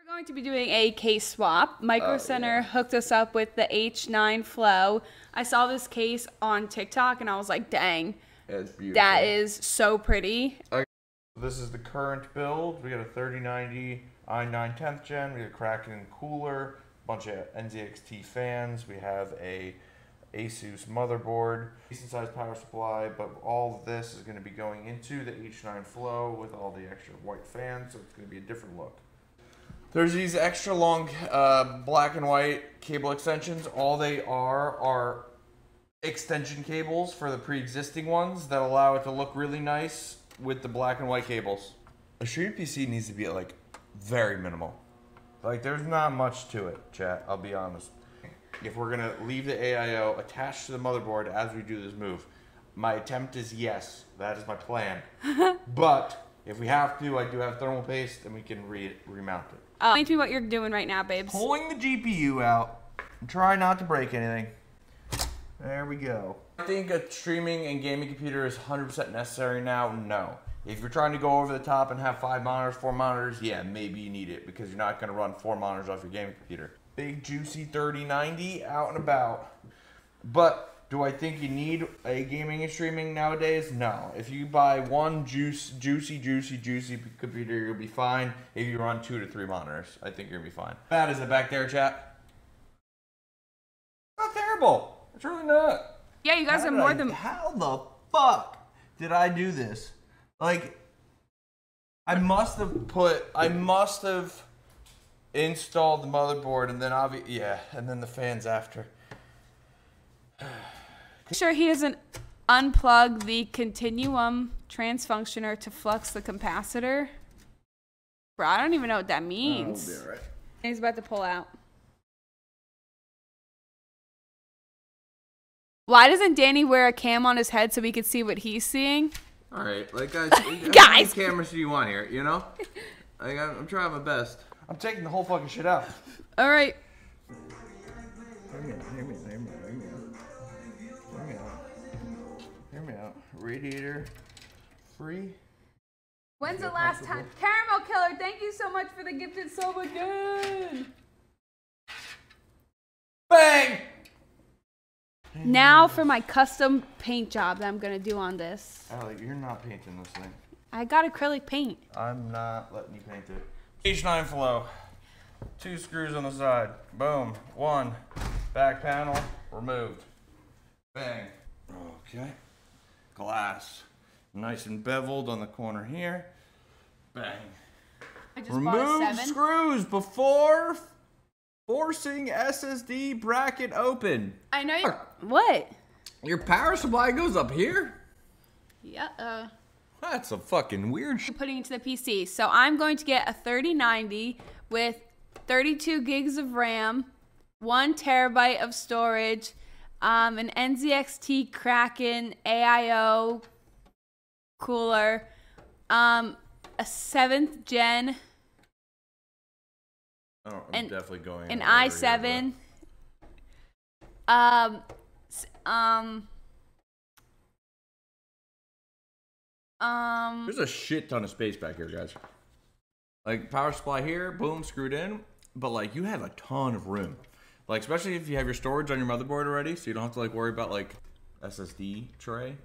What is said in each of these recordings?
We're going to be doing a case swap. Microcenter hooked us up with the H9 Flow. I saw this case on TikTok and I was like, dang, it's beautiful. That is so pretty. This is the current build. We got a 3090 i9 10th gen. We got a Kraken cooler, a bunch of Nzxt fans. We have a Asus motherboard, decent sized power supply, but all of this is going to be going into the H9 Flow with all the extra white fans, so it's going to be a different look. There's these extra long black and white cable extensions. All they are extension cables for the pre-existing ones that allow it to look really nice with the black and white cables. A stream PC needs to be like very minimal. Like there's not much to it, chat, I'll be honest. If we're gonna leave the AIO attached to the motherboard as we do this move, my attempt is yes, that is my plan. But if we have to, I do have thermal paste and we can remount it. Explain to me what you're doing right now, babes. Pulling the GPU out and try not to break anything. There we go. I think a streaming and gaming computer is 100% necessary now. No. If you're trying to go over the top and have 5 monitors, 4 monitors, yeah, maybe you need it because you're not going to run 4 monitors off your gaming computer. Big juicy 3090 out and about. But do I think you need a gaming and streaming nowadays? No. If you buy one juicy computer, you'll be fine. If you run 2 to 3 monitors, I think you'll be fine. Bad is it back there, chat? Not terrible. It's really not. Yeah, you guys are more than... How the fuck did I do this? Like, I must have installed the motherboard and then and then the fans after. Sure he doesn't unplug the continuum transfunctioner to flux the capacitor. Bro, I don't even know what that means. We'll be all right. He's about to pull out. Why doesn't Danny wear a cam on his head so we could see what he's seeing? All right, like guys, guys, how many cameras do you want here? You know, like I'm trying my best. I'm taking the whole fucking shit out. All right. Hear me out. Radiator free. When's the last time? Caramel Killer, thank you so much for the gifted sub again. Bang! Now for my custom paint job that I'm gonna do on this. Allie, you're not painting this thing. I got acrylic paint. I'm not letting you paint it. H9 Flow. 2 screws on the side. Boom. 1. Back panel removed. Bang. Okay. Glass. Nice and beveled on the corner here. Bang. I just bought a 7. Screws before forcing SSD bracket open. I know you. What? Your power supply goes up here? Yeah. That's a fucking weird shit. Putting into the PC. So I'm going to get a 3090 with 32 gigs of RAM, 1 terabyte of storage, an Nzxt Kraken AIO cooler, a 7th gen. Oh, I'm definitely going an i7. There's a shit ton of space back here, guys. Like power supply here, boom, screwed in, but like you have a ton of room. Like especially if you have your storage on your motherboard already, so you don't have to like worry about like SSD tray.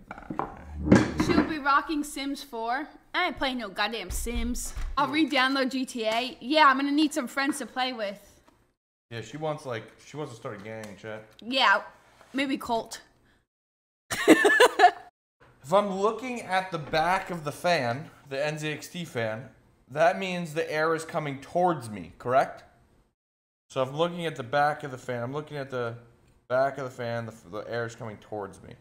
She'll be rocking Sims 4. I ain't playing no goddamn Sims. I'll re-download GTA. Yeah, I'm gonna need some friends to play with. Yeah, she wants to start a gang, chat. Yeah, maybe Colt. If I'm looking at the back of the fan, the Nzxt fan, that means the air is coming towards me, correct? So if I'm looking at the back of the fan, I'm looking at the back of the fan, the air is coming towards me.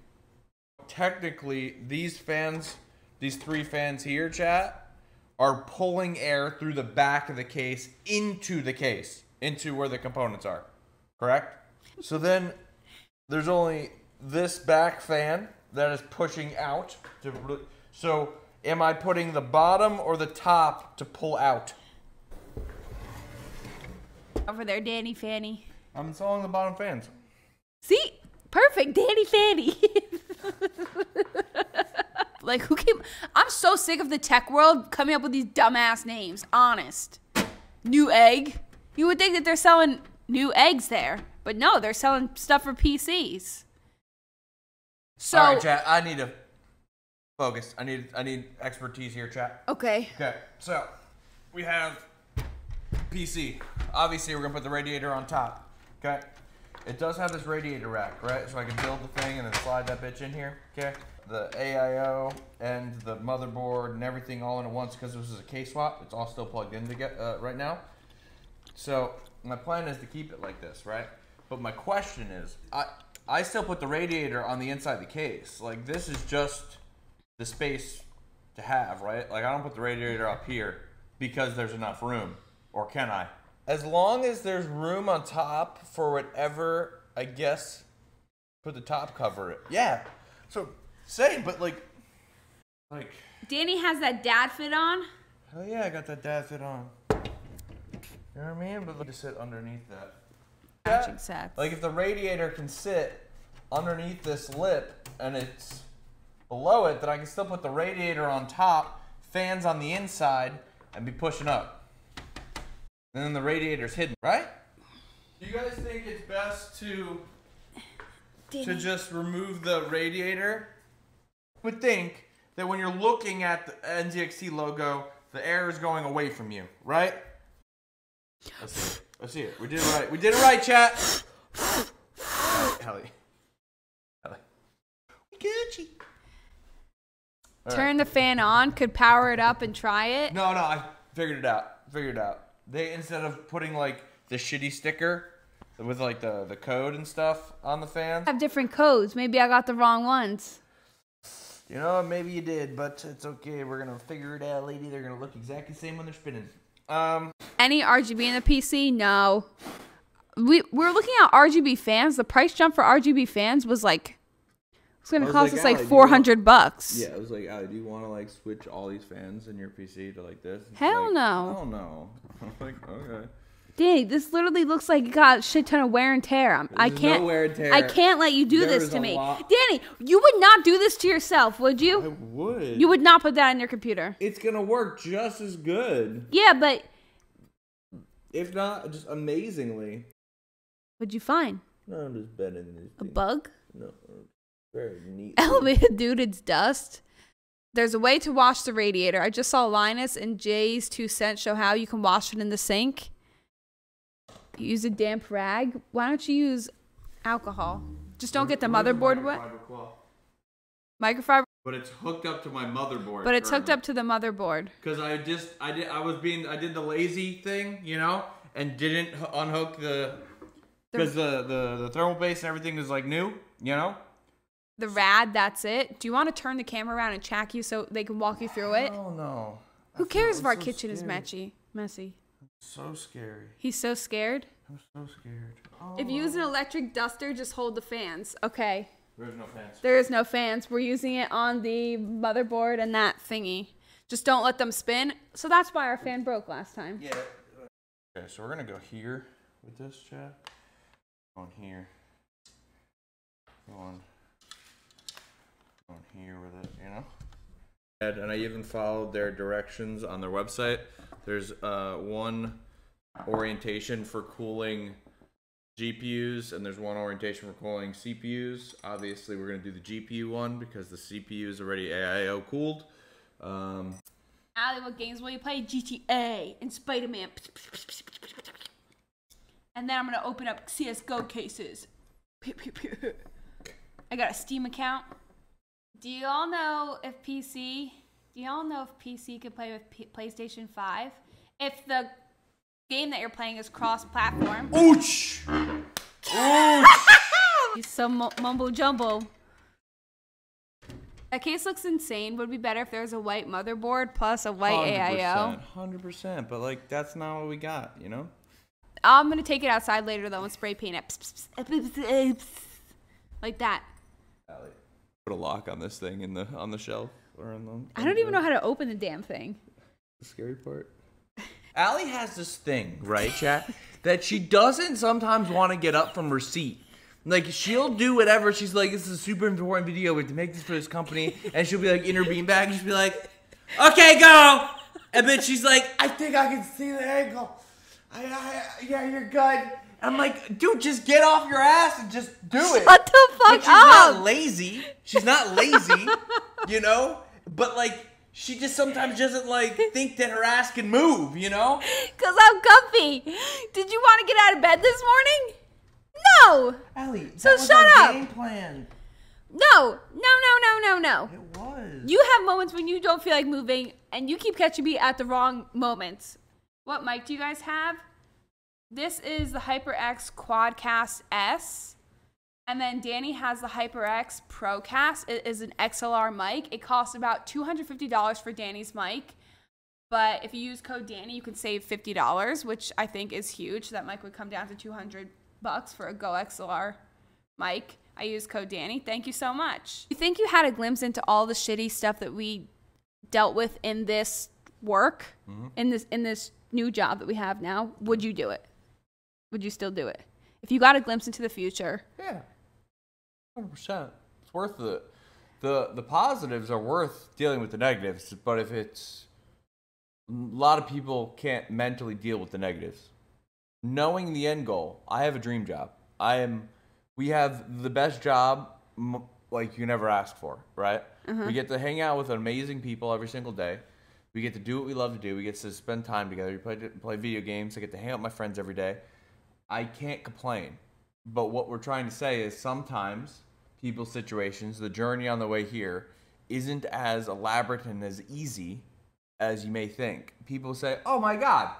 Technically, these fans, these 3 fans here, chat, are pulling air through the back of the case, into where the components are, correct? So then there's only this back fan that is pushing out. So am I putting the bottom or the top to pull out? Over there, Danny Fanny. I'm installing the bottom fans. See? Perfect, Danny Fanny. Like, who came? I'm so sick of the tech world coming up with these dumbass names. Honest. new egg. You would think that they're selling new eggs there. But no, they're selling stuff for PCs. So, all right, chat. I need to focus. I need expertise here, chat. Okay. Okay. So we have PC. Obviously, we're gonna put the radiator on top. Okay. It does have this radiator rack, right? So I can build the thing and then slide that bitch in here. Okay. The AIO and the motherboard and everything all in at once because this is a case swap. It's all still plugged in right now. So my plan is to keep it like this, right? But my question is, I still put the radiator on the inside of the case. Like, this is just the space to have, right? Like, I don't put the radiator up here because there's enough room. Or can I? As long as there's room on top for whatever, I guess, put the top cover it. Yeah. So, same, but like. Danny has that dad fit on. Hell yeah, I got that dad fit on. You know what I mean? But to sit underneath that. Matching sets. Like, if the radiator can sit underneath this lip and it's below it, then I can still put the radiator on top, fans on the inside, and be pushing up. And then the radiator's hidden, right? Do you guys think it's best to just remove the radiator? I would think that when you're looking at the Nzxt logo, the air is going away from you, right? Let's see it. Let's see it. We did it right. We did it right, chat. Ellie. Gucci. Turn the fan on. Could power it up and try it. No, I figured it out. They, instead of putting like the shitty sticker with like the code and stuff on the fans. Have different codes. Maybe I got the wrong ones. You know, maybe you did, but it's okay. We're gonna figure it out, lady. They're gonna look exactly the same when they're spinning. Any RGB in the PC? No. We're looking at RGB fans. The price jump for RGB fans was like, it's going to cost us like $400. Yeah, it was like, do you want to like switch all these fans in your PC to like this? Hell like, no. Hell no. I'm like, okay. Danny, this literally looks like it got a shit ton of wear and tear. I can't. No wear and tear. I can't let you do this to me, Danny. You would not do this to yourself, would you? I would. You would not put that on your computer. It's gonna work just as good. Yeah, but if not, just amazingly. What'd you find? No, I'm just betting this. A bug? No, very neat. Elevated, dude. It's dust. There's a way to wash the radiator. I just saw Linus and Jay's 2 cents show how you can wash it in the sink. Use a damp rag. Why don't you use alcohol? Just don't get the motherboard wet. Microfiber. But it's hooked up to my motherboard. But it's hooked up to the motherboard. Because I did the lazy thing, you know, and didn't unhook because the thermal base and everything is like new, you know. The rad, that's it. Do you want to turn the camera around and track you so they can walk you through it? Oh no. Who cares if our kitchen is messy? So scary. He's so scared? I'm so scared. Oh. If you use an electric duster, just hold the fans. Okay. There's no fans. There is no fans. We're using it on the motherboard and that thingy. Just don't let them spin. So that's why our fan broke last time. Yeah. Okay, so we're going to go here with this, chat. On here. On here with it, you know? And I even followed their directions on their website. There's one orientation for cooling GPUs, and there's one orientation for cooling CPUs. Obviously, we're going to do the GPU one because the CPU is already AIO cooled. Allie, what games will you play? GTA and Spider-Man. And then I'm going to open up CSGO cases. I got a Steam account. Do y'all know if PC could play with PlayStation 5? If the game that you're playing is cross-platform. Ouch! He's so mumble jumble. That case looks insane. Would be better if there was a white motherboard plus a white 100%, AIO. 100%, but like that's not what we got, you know? I'm gonna take it outside later though and spray paint it. Like that. Allie, put a lock on this thing on the shelf or on the. I don't even know how to open the damn thing. The scary part. Allie has this thing, right, chat, that she doesn't sometimes want to get up from her seat. Like, she'll do whatever. She's like, this is a super important video. We have to make this for this company. And she'll be like, in her beanbag, and she'll be like, okay, go. And then she's like, I think I can see the angle. Yeah, you're good. I'm like, dude, just get off your ass and just do it. Shut the fuck but she's up. not lazy. She's not lazy, you know? But, like, she just sometimes doesn't, like, think that her ass can move, you know? Because I'm comfy. Did you want to get out of bed this morning? No. Allie, that So was shut our up. game plan. No. It was. You have moments when you don't feel like moving, and you keep catching me at the wrong moments. What mic do you guys have? This is the HyperX Quadcast S. And then Danny has the HyperX Procast. It is an XLR mic. It costs about $250 for Danny's mic. But if you use code Danny, you can save $50, which I think is huge. That mic would come down to $200 for a Go XLR mic. I use code Danny. Thank you so much. You think you had a glimpse into all the shitty stuff that we dealt with in this work, in this new job that we have now? Would you do it? Would you still do it? If you got a glimpse into the future. Yeah. 100%. It's worth it. The positives are worth dealing with the negatives, but if it's a lot of people can't mentally deal with the negatives. Knowing the end goal, I have a dream job. We have the best job like you never asked for, right? We get to hang out with amazing people every single day. We get to do what we love to do. We get to spend time together. We play video games. I get to hang out with my friends every day. I can't complain. But what we're trying to say is sometimes people's situations, the journey on the way here, isn't as elaborate and as easy as you may think. People say, oh my God,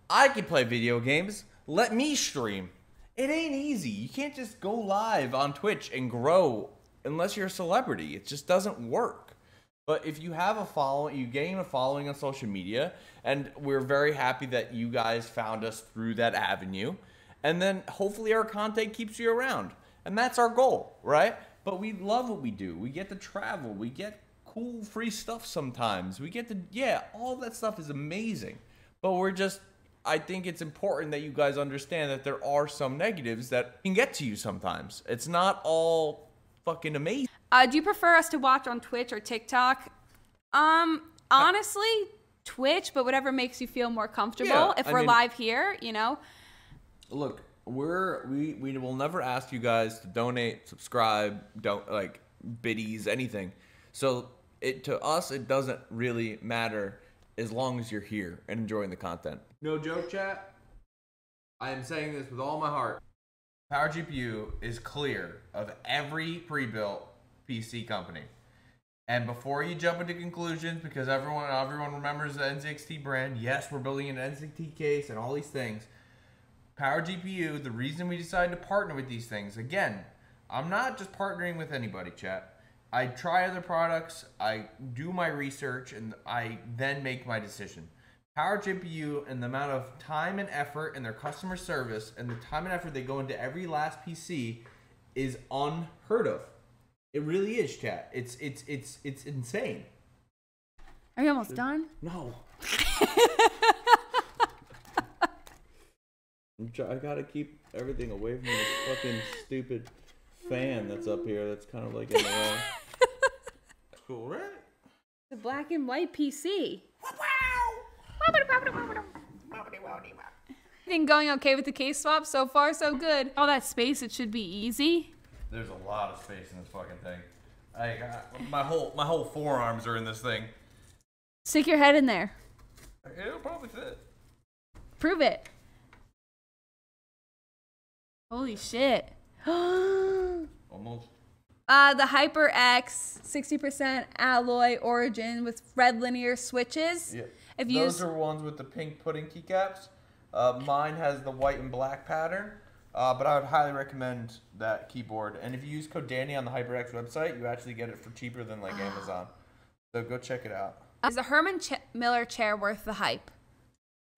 I can play video games. Let me stream. It ain't easy. You can't just go live on Twitch and grow unless you're a celebrity. It just doesn't work. But if you have a following, you gain a following on social media, and we're very happy that you guys found us through that avenue. And then hopefully our content keeps you around. And that's our goal, right? But we love what we do. We get to travel. We get cool free stuff sometimes. We get to, all that stuff is amazing. But I think it's important that you guys understand that there are some negatives that can get to you sometimes. It's not all fucking amazing. Do you prefer us to watch on Twitch or TikTok? Honestly, Twitch, but whatever makes you feel more comfortable. Yeah, if we're live here, you know. Look, we will never ask you guys to donate, subscribe, biddies, anything. So to us, it doesn't really matter as long as you're here and enjoying the content. No joke, chat. I am saying this with all my heart. Power GPU is clear of every pre-built PC company. And before you jump into conclusions, because everyone remembers the Nzxt brand, yes, we're building an Nzxt case and all these things. Power GPU, the reason we decided to partner with these things, again, I'm not just partnering with anybody, chat. I try other products, I do my research, and I then make my decision. Power GPU and the amount of time and effort in their customer service and the time and effort they go into every last PC is unheard of. It really is, chat. It's insane. Are you almost done? No. I gotta keep everything away from this fucking stupid fan that's up here that's kind of like in the way. Cool, right? The black and white PC. Everything going okay with the case swap? So far, so good. All that space, it should be easy. There's a lot of space in this fucking thing. My whole forearms are in this thing. Stick your head in there. It'll probably fit. Prove it. Holy shit. Almost. The HyperX 60% alloy origin with red linear switches. Yeah. Those are ones with the pink pudding keycaps. Mine has the white and black pattern. But I would highly recommend that keyboard. And if you use code Danny on the HyperX website, you actually get it for cheaper than Amazon. So go check it out. Is the Herman Miller chair worth the hype?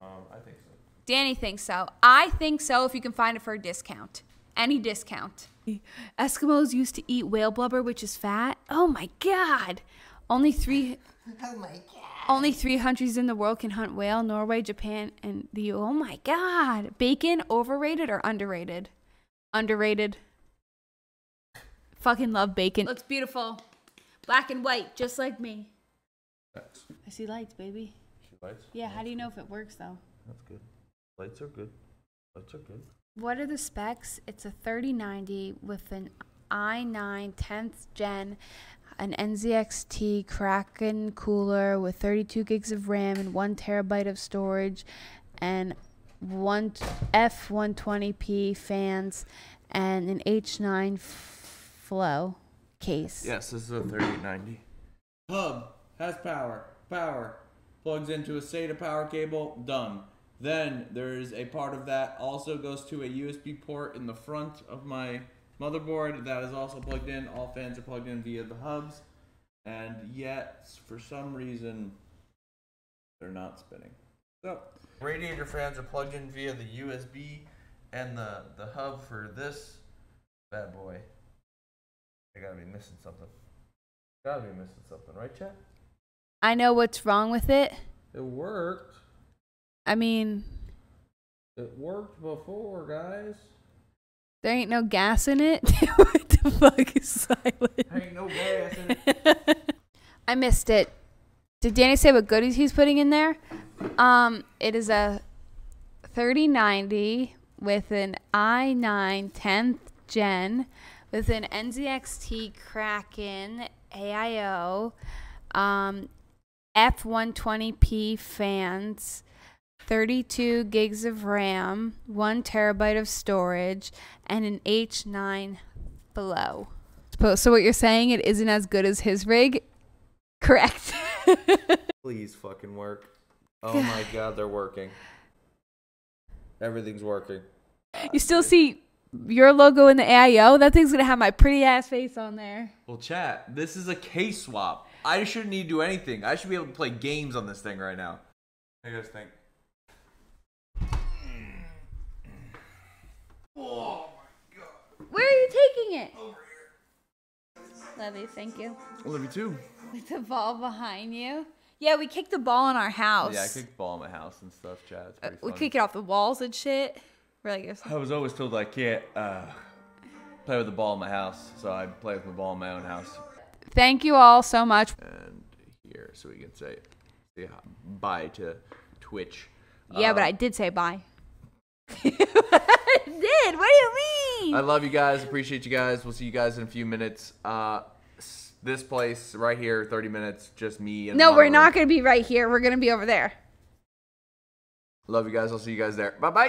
I think so. Danny thinks so. I think so if you can find it for a discount. Any discount. Eskimos used to eat whale blubber, which is fat. Oh my God. Only three countries in the world can hunt whale: Norway, Japan, and the U. Oh my God. Bacon, overrated or underrated? Underrated. Fucking love bacon. Looks beautiful. Black and white, just like me. Thanks. I see lights, baby. See lights? Yeah, how do you know if it works though? That's good. Lights are good. Lights are good. What are the specs? It's a 3090 with an i9 10th gen, an Nzxt Kraken cooler with 32 gigs of RAM and 1 terabyte of storage, and one F120p fans, and an H9 flow case. Yes, this is a 3090. Hub has power. Power plugs into a SATA power cable. Done. Then there's a part of that also goes to a USB port in the front of my motherboard that is also plugged in. All fans are plugged in via the hubs, and yet for some reason they're not spinning. So Radiator fans are plugged in via the USB and the hub for this bad boy. I gotta be missing something. Gotta be missing something, right, Chad? I know what's wrong with it. it worked. I mean, It worked before, guys. there ain't no gas in it. What the fuck is silent? Ain't no gas in it. I missed it. Did Danny say what goodies he's putting in there? It is a 3090 with an i9 10th gen with an Nzxt Kraken AIO, F120p fans, 32 gigs of RAM, 1 terabyte of storage, and an H9 flow. So what you're saying, it isn't as good as his rig? Correct. Please fucking work. Oh my god, they're working. Everything's working. You still see your logo in the AIO? That thing's gonna have my pretty ass face on there. Well, chat, this is a case swap. I shouldn't need to do anything. I should be able to play games on this thing right now. What do you guys think? Oh my god. Where are you taking it? Over here. Love you, thank you. I love you too. With the ball behind you. Yeah, we kicked the ball in our house. Yeah, I kicked the ball in my house and stuff, chat. It's pretty We funny. kick it off the walls and shit. We're like, I was always told I can't play with the ball in my house, so I play with the ball in my own house. thank you all so much. And here, so we can say bye to Twitch. Yeah, but I did say bye. I did. What do you mean? I love you guys. Appreciate you guys. We'll see you guys in a few minutes. This place right here, 30 minutes, just me and No, we're Mama. not going to be right here. We're going to be over there. Love you guys. I'll see you guys there. Bye-bye.